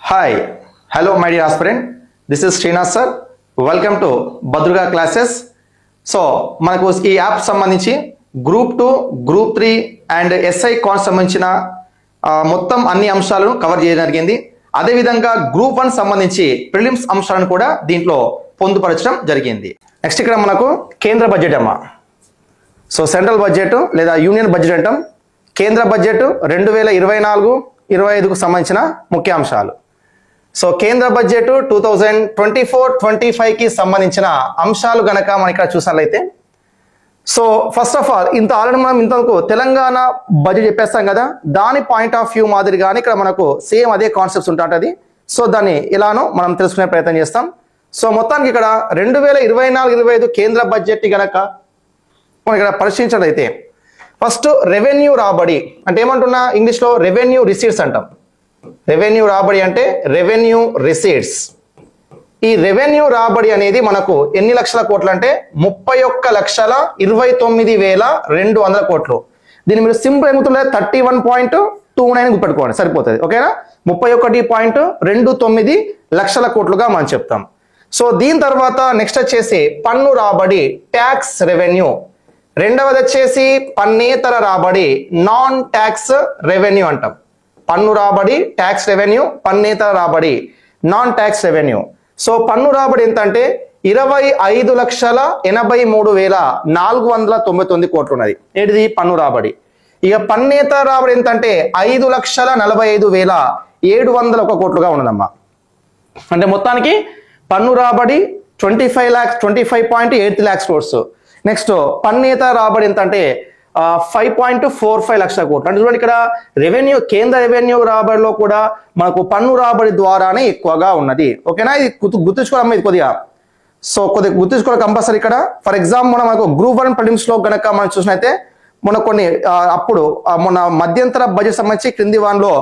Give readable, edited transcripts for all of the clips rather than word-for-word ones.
Hi, hello my dear aspirant. This is Srinath sir. Welcome to Badruga classes. So, మనకు ఈ app సంబంధించి group 2, group 3 and SI cons సంబంధించిన మొత్తం అన్ని అంశాలను కవర్ చేయడం జరిగింది. అదే విధంగా గ్రూప్ 1 సంబంధించి ప్రిలిమ్స్ అంశాలను కూడా దీంట్లో పొందుపరచడం జరిగింది. నెక్స్ట్ ఇక్కడ మనకు కేంద్ర బడ్జెట్ అమ్మ. సో సెంట్రల్ బడ్జెట్ లేదా యూనియన్ బడ్జెట్ అంటాం. కేంద్ర బడ్జెట్ 2024-25కు సంబంధించిన ముఖ్య అంశాలు. సో కేంద్ర బడ్జెట్ 2024-25కి సంబంధించిన అంశాలు గనక మనం ఇక్కడ చూసినట్లయితే, so first of all already మనం ఇంతకు తెలంగాణ బడ్జెట్ చెప్పేస్తాం కదా, దాని పాయింట్ ఆఫ్ వ్యూ మాదిరిగానే ఇక్కడ మనకు సేమ్ అదే కాన్సెప్ట్స్ ఉంటుంటది. సో దాన్ని ఎలానో మనం తెలుసుకునే ప్రయత్నం చేస్తాం. సో మొత్తానికి ఇక్కడ 2024-25 కేంద్ర బడ్జెట్ గనక మనం ఇక్కడ పరిశీలించినట్లయితే, ఫస్ట్ రెవెన్యూ రాబడి అంటే ఏమంటున్నా, ఇంగ్లీష్లో రెవెన్యూ రిసీట్స్ అంటాం. రెవెన్యూ రాబడి అంటే రెవెన్యూ రిసీట్స్. ఈ రెవెన్యూ రాబడి అనేది మనకు ఎన్ని లక్షల కోట్లు అంటే 31,29,200 కోట్లు. దీన్ని మీరు సింపుల్ ఏమవుతుండే 31.29 గుర్తుపెట్టుకోండి సరిపోతుంది. ఓకేనా, 31.29 లక్షల కోట్లుగా మనం చెప్తాం. సో దీని తర్వాత నెక్స్ట్ వచ్చేసి పన్ను రాబడి, ట్యాక్స్ రెవెన్యూ. రెండవది వచ్చేసి పన్నేతర రాబడి, నాన్ ట్యాక్స్ రెవెన్యూ అంటాం. పన్ను రాబడి, ట్యాక్స్ రెవెన్యూ, పన్నేతర రాబడి, నాన్ ట్యాక్స్ రెవెన్యూ. సో పన్ను రాబడి ఎంత అంటే 25,83,499 కోట్లు ఉన్నది. ఏంటిది పన్ను రాబడి. ఇక పన్నేతర రాబడి ఎంత అంటే 5,45,701 కోట్లుగా ఉన్నదమ్మా. అంటే మొత్తానికి పన్ను రాబడి 25.8 lakhs crores. నెక్స్ట్ పన్నేతర రాబడి ఎంత అంటే 5.45 లక్షల కోట్లు. అంటే చూడండి ఇక్కడ రెవెన్యూ, కేంద్ర రెవెన్యూ రాబడిలో కూడా మనకు పన్ను రాబడి ద్వారానే ఎక్కువగా ఉన్నది. ఓకేనా, ఇది గుర్తుంచుకోవడం ఇది కొద్దిగా. సో కొద్దిగా గుర్తుంచుకోవడం కంపల్సరీ ఇక్కడ. ఫర్ ఎగ్జాంపుల్ మనకు గ్రూప్ 1 ప్రిలిమ్స్ లో గనక మనం చూసినైతే మన కొన్ని అప్పుడు మన మధ్యంతర బడ్జెట్ సంబంధించి క్రింది వాన్లో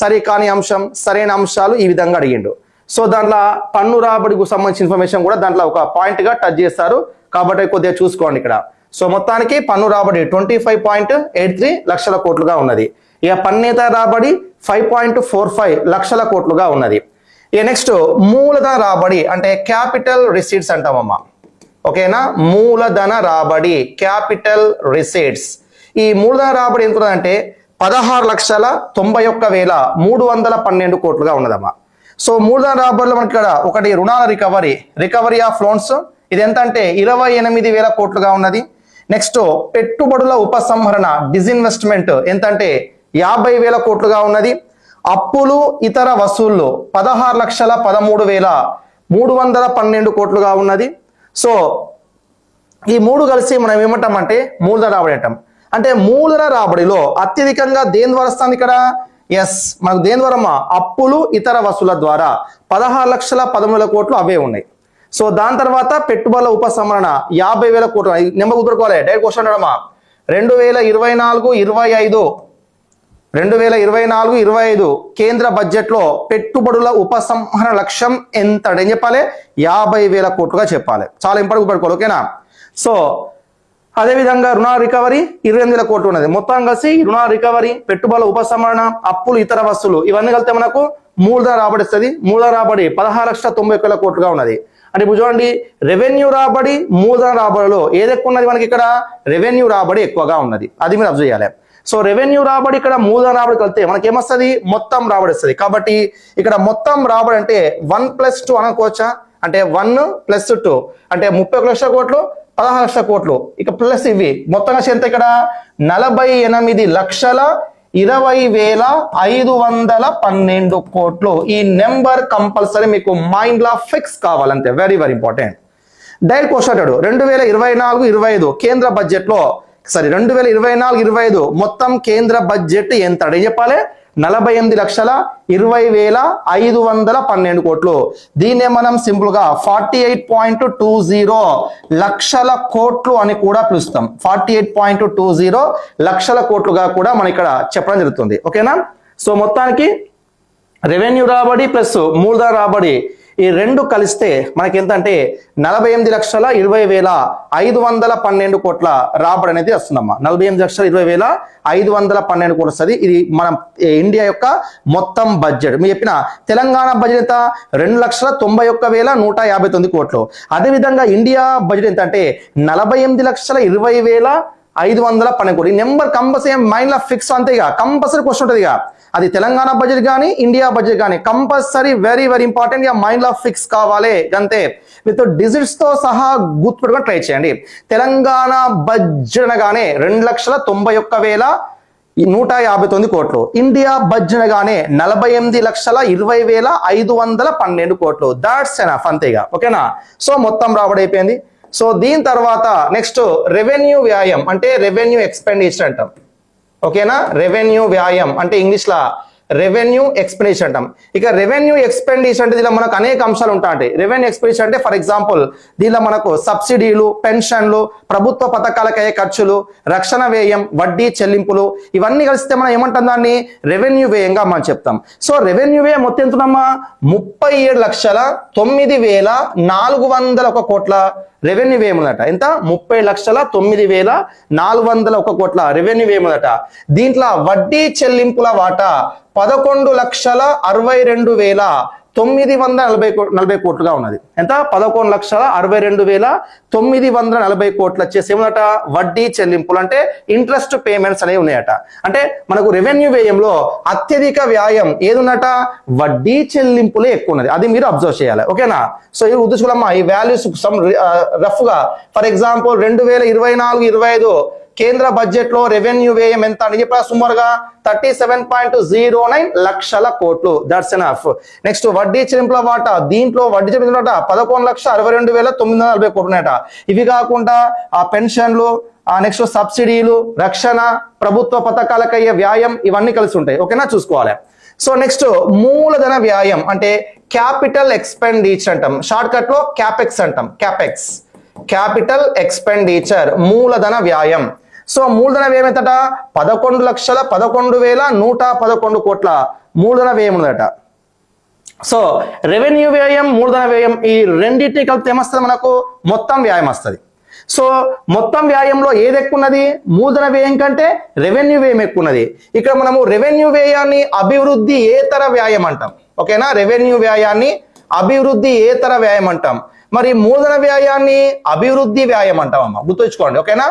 సరి కాని అంశం, సరైన అంశాలు ఈ విధంగా అడిగిండు. సో దాంట్లో పన్ను రాబడికి సంబంధించిన ఇన్ఫర్మేషన్ కూడా దాంట్లో ఒక పాయింట్ గా టచ్ చేస్తారు. కాబట్టి కొద్దిగా చూసుకోండి ఇక్కడ. సో మొత్తానికి పన్ను రాబడి 25.83 లక్షల కోట్లుగా ఉన్నది. ఇక పన్నేతర రాబడి 5.45 లక్షల కోట్లుగా ఉన్నది. ఇక నెక్స్ట్ మూలధన రాబడి అంటే క్యాపిటల్ రిసీట్స్ అంటామమ్మా. ఓకేనా, మూలధన రాబడి, క్యాపిటల్ రిసీట్స్. ఈ మూలధన రాబడి ఎంత అంటే 16,91,312 కోట్లుగా ఉన్నదమ్మా. సో మూలధన రాబడిలో మనకి ఇక్కడ ఒకటి రుణాల రికవరీ ఆఫ్ లోన్స్, ఇది ఎంత అంటే 28,000 కోట్లుగా ఉన్నది. నెక్స్ట్ పెట్టుబడుల ఉపసంహరణ, డిజిన్వెస్ట్మెంట్ ఎంత అంటే 50,000 కోట్లుగా ఉన్నది. అప్పులు ఇతర వసూళ్లు 16,13,312 కోట్లుగా ఉన్నది. సో ఈ మూడు కలిసి మనం ఏమంటామంటే మూలధన రాబడి అంటాం. అంటే మూలధన రాబడిలో అత్యధికంగా దేని ద్వారా వస్తుంది ఇక్కడ? ఎస్, మనకు దేని ద్వారా? అప్పులు ఇతర వసూళ్ల ద్వారా 16,13,000 కోట్లు అవే ఉన్నాయి. సో దాని తర్వాత పెట్టుబడుల ఉపసంహరణ 50,000 కోట్లు. నెంబర్ గుర్తుపెట్టుకోవాలి, డైరెక్ట్ క్వశ్చన్ అడమా. 2024-25 కేంద్ర బడ్జెట్ లో పెట్టుబడుల ఉపసంహరణ లక్ష్యం ఎంత ఏం చెప్పాలి? 50,000 కోట్లుగా చెప్పాలి. చాలా ఇంపార్టెంట్ పెట్టుకోవాలి. ఓకేనా. సో అదేవిధంగా రుణ రికవరీ 28,000 కోట్లు ఉన్నది. మొత్తం కలిసి రుణ రికవరీ, పెట్టుబడుల ఉపసంహరణ, అప్పులు ఇతర వస్తువులు ఇవన్నీ కలిస్తే మనకు మూలధన రాబడి వస్తుంది. మూలధన రాబడి 16,90,000 కోట్లుగా ఉన్నది. అంటే ఇప్పుడు చూడండి, రెవెన్యూ రాబడి, మూలధన రాబడిలో ఏది ఎక్కువ ఉన్నది మనకి? ఇక్కడ రెవెన్యూ రాబడి ఎక్కువగా ఉన్నది. అది మీరు అబ్జర్వ్ చేయాలి. సో రెవెన్యూ రాబడి ఇక్కడ మూలధన రాబడి కలిస్తే మనకి ఏమొస్తుంది? మొత్తం రాబడి వస్తుంది. కాబట్టి ఇక్కడ మొత్తం రాబడి అంటే 1+2 అనుకోవచ్చా? అంటే 1+2 అంటే 31 లక్షల కోట్లు, 16 లక్షల కోట్లు. ఇక ప్లస్ ఇవి మొత్తంగా ఎంత ఇక్కడ 48,20,512 కోట్లు. ఈ నెంబర్ కంపల్సరీ మీకు మైండ్ లా ఫిక్స్ కావాలంతే. Very very important. Direct question అన్నాడు 2024-25 కేంద్ర బడ్జెట్ లో 2024-25 మొత్తం కేంద్ర బడ్జెట్ ఎంత ఏం చెప్పాలి? 48,20,512 కోట్లు. దీన్నే మనం సింపుల్ గా 48.20 లక్షల కోట్లు అని కూడా పిలుస్తాం. 48.20 లక్షల కోట్లుగా కూడా మనం ఇక్కడ చెప్పడం జరుగుతుంది. ఓకేనా. సో మొత్తానికి రెవెన్యూ రాబడి ప్లస్ మూలధన రాబడి ఈ రెండు కలిస్తే మనకి ఎంత అంటే 48,20,512 కోట్ల రాబడి అనేది వస్తుందమ్మా. 48,20,512 కోట్లు వస్తుంది. ఇది మన ఇండియా యొక్క మొత్తం బడ్జెట్. మీరు చెప్పిన తెలంగాణ బడ్జెట్ ఎంత 2,91,159 కోట్లు. అదేవిధంగా ఇండియా బడ్జెట్ ఎంత అంటే 48,20,512 కోట్లు. ఈ నెంబర్ కంపల్సరీ మైండ్ లో ఫిక్స్ అంతేగా, కంపల్సరీ క్వశ్చన్ ఉంటుంది. అది తెలంగాణ బడ్జెట్ కానీ ఇండియా బడ్జెట్ కానీ కంపల్సరీ వెరీ వెరీ ఇంపార్టెంట్ గా మైండ్ లో ఫిక్స్ కావాలి. అంతే విత్ డిజిట్స్ తో సహా గుర్తుపెట్టుకొని ట్రై చేయండి. తెలంగాణ బడ్జెట్ అనగానే 2,91,159 కోట్లు. ఇండియా బడ్జెట్ అనగానే 48,20,512 కోట్లు. దాట్స్ ఎనఫ్ అంతేగా. ఓకేనా? సో మొత్తం రాబడి అయిపోయింది. సో దీని తర్వాత నెక్స్ట్ రెవెన్యూ వ్యయం అంటే రెవెన్యూ ఎక్స్పెండిచర్ అంటాం. ఓకేనా? రెవెన్యూ వ్యయం అంటే ఇంగ్లీష్ లా రెవెన్యూ ఎక్స్పెండిచర్ అంటాం. ఇక రెవెన్యూ ఎక్స్పెండిచర్ అంటే దీనిలో మనకు అనేక అంశాలు ఉంటాయి. రెవెన్యూ ఎక్స్పెండిచర్ అంటే ఫర్ ఎగ్జాంపుల్ దీనిలో మనకు సబ్సిడీలు, పెన్షన్లు, ప్రభుత్వ పథకాలకు అయ్యే ఖర్చులు, రక్షణ వ్యయం, వడ్డీ చెల్లింపులు ఇవన్నీ కలిస్తే మనం ఏమంటాం, దాన్ని రెవెన్యూ వ్యయంగా మనం చెప్తాం. సో రెవెన్యూ వ్యయం మొత్తం ఎంతమ్మా 37,09,401 కోట్ల రెవెన్యూ వ్యయం ఉందట. ఎంత? 30,09,401 కోట్ల రెవెన్యూ వ్యయం ఉందట. దీంట్లో వడ్డీ చెల్లింపుల వాటా 11,62,940 కోట్లుగా ఉన్నది. ఎంత? 11,62,940 కోట్లు వచ్చేసి ఏమన్నట వడ్డీ చెల్లింపులు అంటే ఇంట్రెస్ట్ పేమెంట్స్ అనేవి ఉన్నాయట. అంటే మనకు రెవెన్యూ వ్యయంలో అత్యధిక వ్యయం ఏది ఉన్నట? వడ్డీ చెల్లింపులే ఎక్కువ ఉన్నది. అది మీరు అబ్జర్వ్ చేయాలి. ఓకేనా? సో ఇది ఉద్దేశులమ్మా ఈ వాల్యూస్ రఫ్ గా ఫర్ ఎగ్జాంపుల్ 2024-25 కేంద్ర బడ్జెట్ లో రెవెన్యూ వ్యయం ఎంత అని చెప్పి సుమారుగా 37.09 లక్షల కోట్లు. That's enough. నెక్స్ట్ వడ్డీ చెల్లింపుల వాటా దీంట్లో వడ్డీ చెల్లింపుల వాటా 11,62,940 కోట్లు ఉన్నాయట. ఇవి కాకుండా ఆ పెన్షన్లు, నెక్స్ట్ సబ్సిడీలు, రక్షణ, ప్రభుత్వ పథకాలకు అయ్యే వ్యాయం ఇవన్నీ కలిసి ఉంటాయి. ఓకేనా? చూసుకోవాలి. సో నెక్స్ట్ మూలధన వ్యాయం అంటే క్యాపిటల్ ఎక్స్పెండిచర్ అంటాం. షార్ట్ కట్ లో క్యాపెక్స్ అంటాం. క్యాపెక్స్ క్యాపిటల్ ఎక్స్పెండిచర్ మూలధన వ్యాయం. సో మూలధన వ్యయం ఎంతట? 11,11,111 కోట్ల మూలధన వ్యయం ఉందట. సో రెవెన్యూ వ్యయం, మూలధన వ్యయం ఈ రెండింటిని కలిపితే ఏమొస్తుంది మనకు? మొత్తం వ్యాయం వస్తుంది. సో మొత్తం వ్యాయంలో ఏది ఎక్కువ ఉన్నది? మూలధన వ్యయం కంటే రెవెన్యూ వ్యయం ఎక్కువ ఉన్నది. ఇక్కడ మనము రెవెన్యూ వ్యయాన్ని అభివృద్ధి ఏతర వ్యాయం అంటాం. ఓకేనా? రెవెన్యూ వ్యయాన్ని అభివృద్ధి ఏతర వ్యాయం అంటాం. మరి మూలధన వ్యయాన్ని అభివృద్ధి వ్యాయం అంటాం అమ్మ, గుర్తుంచుకోండి. ఓకేనా?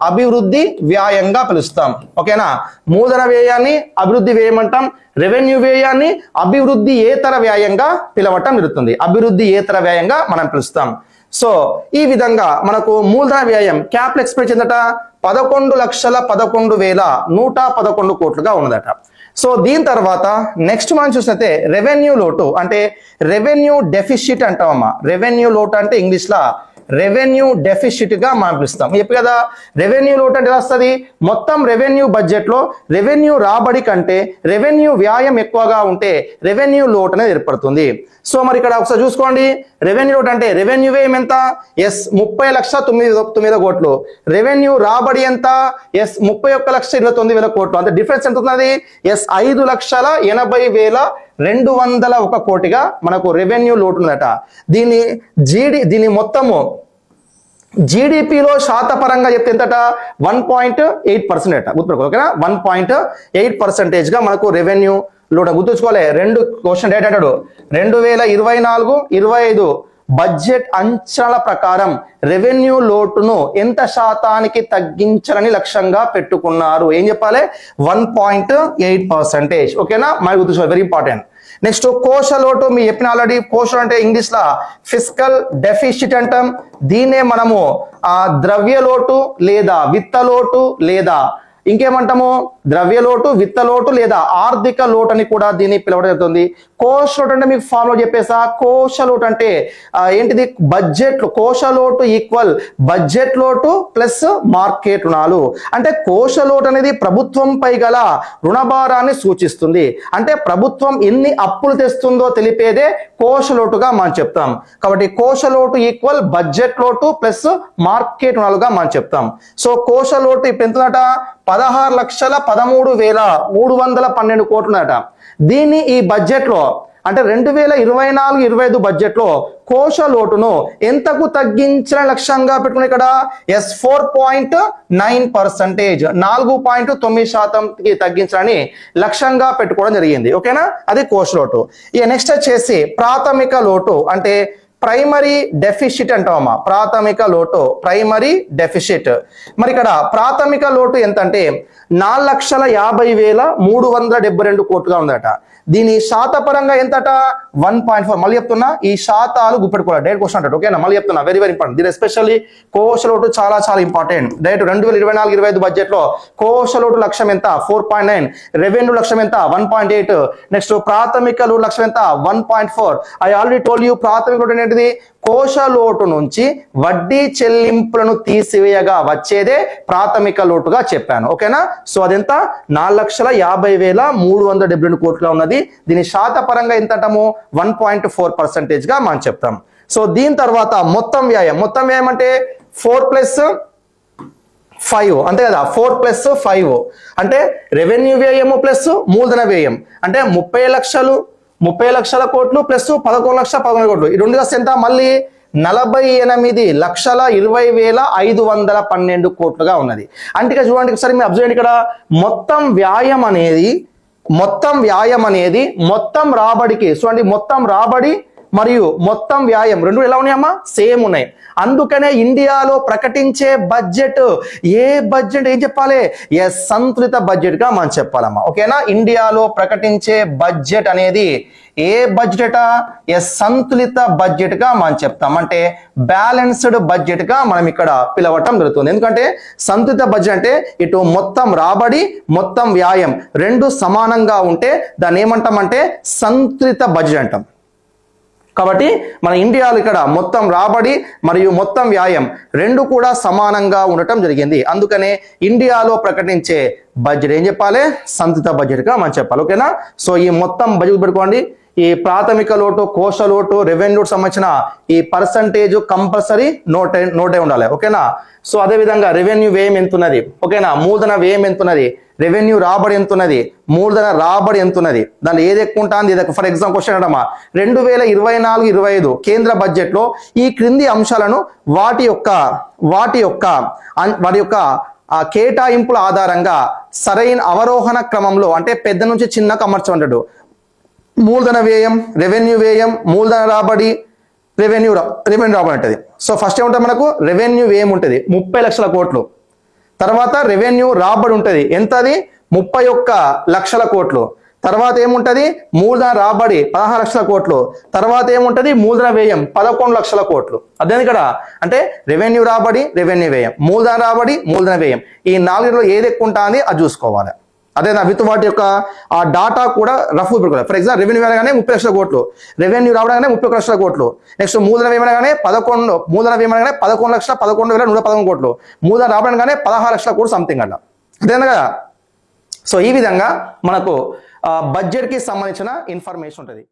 అభివృద్ధి వ్యాయంగా పిలుస్తాం. ఓకేనా? మూలధన వ్యయాన్ని అభివృద్ధి వ్యయం అంటాం, రెవెన్యూ వ్యయాన్ని అభివృద్ధి ఏతర వ్యాయంగా పిలవటం జరుగుతుంది. అభివృద్ధి ఏతర వ్యాయంగా మనం పిలుస్తాం. సో ఈ విధంగా మనకు మూలధన వ్యయం క్యాపిటల్ ఎక్స్పెండిచర్ ఎంతట? 11,11,111 కోట్లుగా ఉన్నదట. సో దీని తర్వాత నెక్స్ట్ మనం చూసినట్టే రెవెన్యూ లోటు అంటే రెవెన్యూ డెఫిసిట్ అంటామమ్మా. రెవెన్యూ లోటు అంటే ఇంగ్లీష్ లా రెవెన్యూ డెఫిసిట్ గా మనం పిలుస్తాం. చెప్పు కదా రెవెన్యూ లోటు అంటే ఎలా వస్తుంది? మొత్తం రెవెన్యూ బడ్జెట్ లో రెవెన్యూ రాబడి కంటే రెవెన్యూ వ్యాయం ఎక్కువగా ఉంటే రెవెన్యూ లోటు అనేది ఏర్పడుతుంది. సో మరి ఇక్కడ ఒకసారి చూసుకోండి. రెవెన్యూ లోటు అంటే రెవెన్యూ వ్యయం ఎంత? ఎస్ 30,09,9 కోట్లు. రెవెన్యూ రాబడి ఎంత? ఎస్ 31,29,000 కోట్లు. అంటే డిఫరెన్స్ ఎంత అవుతుంది? ఎస్ 5,80,201 కోటిగా మనకు రెవెన్యూ లోటు ఉందట. దీని మొత్తము జీడిపిలో శాతపరంగా చెప్తే ఎంతట? 1.8% గుర్తుపెట్టుకో. ఓకేనా? 1.8% గా మనకు రెవెన్యూ లోటు. గుర్తుంచుకోవాలి. రెండు క్వశ్చన్ డేట్ అంటాడు 2024-25 బడ్జెట్ అంచనాల ప్రకారం రెవెన్యూ లోటును ఎంత శాతానికి తగ్గించాలని లక్ష్యంగా పెట్టుకున్నారు? ఏం చెప్పాలి? 1.8%. ఓకేనా? మరి గుర్తుంచుకోవాలి, వెరీ ఇంపార్టెంట్. నెక్స్ట్ కోశ లోటు మీ చెప్పిన ఆల్రెడీ. కోశ అంటే ఇంగ్లీష్ లా ఫిస్కల్ డెఫిసిట్ అంటాం. దీన్నే మనము ద్రవ్య లోటు లేదా విత్త లోటు లేదా ఇంకేమంటాము? ద్రవ్య లోటు, విత్త లోటు లేదా ఆర్థిక లోటు అని కూడా దీన్ని పిలవడం జరుగుతుంది. కోశ లోటు అంటే మీకు ఫార్ములా చెప్పేసా. కోశ లోటు అంటే ఏంటిది? బడ్జెట్. కోశ లోటు ఈక్వల్ బడ్జెట్ లోటు ప్లస్ మార్కెట్ రుణాలు. అంటే కోశ లోటు అనేది ప్రభుత్వంపై గల రుణభారాన్ని సూచిస్తుంది. అంటే ప్రభుత్వం ఎన్ని అప్పులు తెస్తుందో తెలిపేదే కోశ లోటుగా మనం చెప్తాం. కాబట్టి కోశ లోటు ఈక్వల్ బడ్జెట్ లోటు ప్లస్ మార్కెట్ రుణాలుగా మనం చెప్తాం. సో కోశ లోటు ఇప్పుడు ఎంతట? 16,13,312 కోట్లున్నట. దీన్ని ఈ బడ్జెట్ లో అంటే 2024-25 బడ్జెట్ లో కోశ లోటును ఎంతకు తగ్గించిన లక్ష్యంగా పెట్టుకుని ఇక్కడ ఎస్ 4.9%, 4.9%కి తగ్గించాలని లక్ష్యంగా పెట్టుకోవడం జరిగింది. ఓకేనా, అది కోశ లోటు. ఇక నెక్స్ట్ వచ్చేసి ప్రాథమిక లోటు అంటే ప్రైమరీ డెఫిసిట్ అంటామా, ప్రాథమిక లోటు ప్రైమరీ డెఫిసిట్. మరి ఇక్కడ ప్రాథమిక లోటు ఎంత అంటే 4,50,372 కోట్లుగా ఉందట. దీని శాతపరంగా ఎంతట 1.4. మళ్ళీ చెప్తున్నా, ఈ శాతాలు గుప్పెట్టుకోవాలి, డైరెక్ట్ క్వశ్చన్ అంటాడు. ఓకేనా, మళ్ళీ చెప్తున్నా, వెరీ వెరీ ఇంపార్టెంట్. దీని ఎస్పెషల్లీ కోశ లోటు చాలా చాలా ఇంపార్టెంట్. డైరెక్ట్ 2024-25 బడ్జెట్ లో కోశ లోటు లక్ష్యం ఎంత 4.9, రెవెన్యూ లక్ష్యం ఎంత 1.8, నెక్స్ట్ ప్రాథమిక లోటు లక్ష్యం ఎంత 1.4. ఐ ఆల్రెడీ టోల్ యూ ప్రాథమిక లోటు ఏంటిది, కోశ లోటు నుంచి వడ్డీ చెల్లింపులను తీసివేయగా వచ్చేదే ప్రాథమిక లోటుగా చెప్పాను. ఓకేనా, సో అదెంత 4,50,372 కోట్లుగా ఉన్నది. దీని శాతపరంగా ఎంత అంటాము 1.4% గా మనం చెప్తాం. సో దీని తర్వాత మొత్తం వ్యయం అంటే 4+5 అంతే కదా, 4+5 అంటే రెవెన్యూ వ్యయము ప్లస్ మూలధన వ్యయం అంటే 30 లక్షల కోట్లు ప్లస్ 11,11 కోట్లు. ఈ రెండు కలిసి ఎంత మళ్ళీ 48,20,512 కోట్లుగా ఉన్నది. అంటే ఇక్కడ చూడండి ఒకసారి మీరు అబ్జర్వ్ చేయండి, ఇక్కడ మొత్తం వ్యయం అనేది మొత్తం రాబడికి చూడండి, మొత్తం రాబడి మరియు మొత్తం వ్యయం రెండు ఎలా ఉన్నాయమ్మా, సేమ్ ఉన్నాయి. అందుకనే ఇండియాలో ప్రకటించే బడ్జెట్ ఏ బడ్జెట్ ఏం చెప్పాలి, సంతులిత బడ్జెట్ గా మనం చెప్పాలమ్మా. ఓకేనా, ఇండియాలో ప్రకటించే బడ్జెట్ అనేది ఏ బడ్జెట్, సంతులిత బడ్జెట్ గా మనం చెప్తాం. అంటే బ్యాలెన్స్డ్ బడ్జెట్ గా మనం ఇక్కడ పిలవటం జరుగుతుంది. ఎందుకంటే సంతులిత బడ్జెట్ అంటే ఇటు మొత్తం రాబడి మొత్తం వ్యయం రెండు సమానంగా ఉంటే దాన్ని ఏమంటామంటే సంతులిత బడ్జెట్ అంటాం. కాబట్టి మన ఇండియాలో ఇక్కడ మొత్తం రాబడి మరియు మొత్తం వ్యయం రెండు కూడా సమానంగా ఉండటం జరిగింది. అందుకనే ఇండియాలో ప్రకటించే బడ్జెట్ ఏం చెప్పాలి, సంతులిత బడ్జెట్ గా మనం చెప్పాలి. ఓకేనా, సో ఈ మొత్తం బడ్జెట్ పెట్టుకోండి. ఈ ప్రాథమిక లోటు, కోశ లోటు, రెవెన్యూ సంబంధించిన ఈ పర్సంటేజ్ కంపల్సరీ నోటే ఉండాలి. ఓకేనా, సో అదే విధంగా రెవెన్యూ వ్యయం ఎంత ఉన్నది, ఓకేనా, మూలధన వ్యయం ఎంత ఉన్నది, రెవెన్యూ రాబడి ఎంత ఉన్నది, మూలధన రాబడి ఎంత ఉన్నది, దానిలో ఏది ఎక్కువ ఉంటుంది. ఫర్ ఎగ్జాంపుల్ క్వశ్చన్ అడమా 2024-25 కేంద్ర బడ్జెట్ లో ఈ క్రింది అంశాలను వాటి యొక్క ఆ కేటాయింపుల ఆధారంగా సరైన అవరోహణ క్రమంలో అంటే పెద్ద నుంచి చిన్నకు అమర్చమంటాడు. మూలధన వ్యయం, రెవెన్యూ వ్యయం, మూలధన రాబడి, రెవెన్యూ రాబడి ఉంటుంది. సో ఫస్ట్ ఏముంటుంది మనకు రెవెన్యూ వ్యయం ఉంటుంది 30 లక్షల కోట్లు. తర్వాత రెవెన్యూ రాబడి ఉంటుంది ఎంత, అది 31 లక్షల కోట్లు. తర్వాత ఏముంటది మూలధన రాబడి 16 లక్షల కోట్లు. తర్వాత ఏముంటది మూలధన వ్యయం 11 లక్షల కోట్లు. అదే ఇక్కడ అంటే రెవెన్యూ రాబడి, రెవెన్యూ వ్యయం, మూలధన రాబడి, మూలధన వ్యయం ఈ నాలుగులో ఏది ఎక్కువ ఉంటుంది అది చూసుకోవాలి. అదే విత్ వాటి యొక్క ఆ డాటా కూడా రఫ్ పెట్టుకోవాలి. ఫర్ ఎగ్జాంపుల్ రెవెన్యూ అనగానే 30 లక్షల కోట్లు, రెవెన్యూ రావడంగానే 31 లక్షల కోట్లు. నెక్స్ట్ మూలధన వ్యయం అనగానే 11,11,111 కోట్లు, మూలధన రావడంగానే 16 లక్షల కోట్లు సంథింగ్ అట్లా. అదేనా కదా. సో ఈ విధంగా మనకు బడ్జెట్ కి సంబంధించిన ఇన్ఫర్మేషన్ ఉంటుంది.